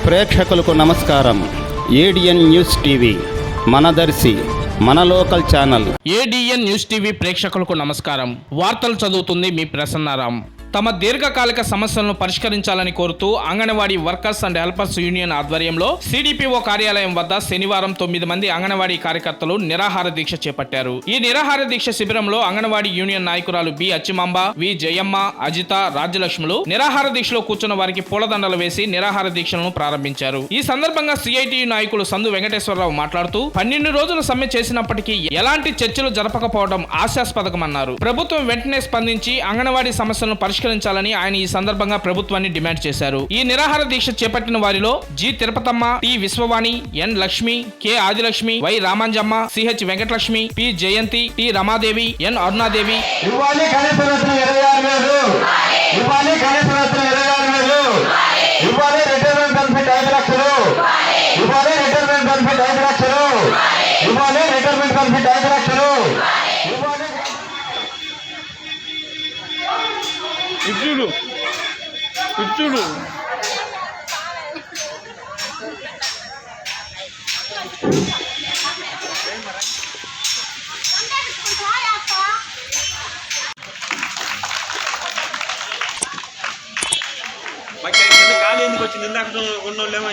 ప్రేక్షకులకు నమస్కారం. ADN news TV మనదర్శి మన local channel. ADN news TV ప్రేక్షకులకు నమస్కారం. వార్తలు చదువుతుంది మీ ప్రసన్నారాం. తమ దీర్ఘకాలిక సమస్యలను పరిష్కరించాలని కోరుతూ anganwadi workers and helpers union ఆధ్వర్యంలో సిడిపిఓ కార్యాలయం వద్ద శనివారం 9 మంది అంగన్వాడీ కార్యకర్తలు నిరాహార దీక్ష చేపట్టారు. ఈ నిరాహార దీక్ష శిబిరంలో అంగన్వాడీ యూనియన్ నాయకురాలు బి అచ్చిమాంబ, వి జయమ్మ, అజిత, రాజ్యలక్ష్ములు నిరాహార దీక్షలో కూర్చున్న వారికి పూలదండలు వేసి నిరాహార దీక్షలను ప్రారంభించారు. ఈ సందర్భంగా సిఐటియు నాయకులు సందు వెంకటేశ్వరరావు మాట్లాడుతూ 12 రోజులు సమ్మె చేసినప్పటికీ ఎలాంటి చర్చలు జరపకపోవడం ఆశాస్పదమన్నారు. ప్రభుత్వం వెంటనే స్పందించి అంగన్వాడీ సమస్యలను పరిష్కరించాలని ఆయన ఈ సందర్భంగా ప్రభుత్వాన్ని డిమాండ్ చేశారు. ఈ నిరాహార దీక్ష చేపట్టిన వారిలో G Tirupatamma, T Vishwavani, N Lakshmi, K Adilakshmi, Y Ramanjamma, CH Venkatalakshmi, P Jayanthi, T Ramadevi, N Arunadevi. ఇచ్చుడు ఖాళీ ఎందుకు వచ్చింది? ఇందాక ఉన్నోళ్ళేమో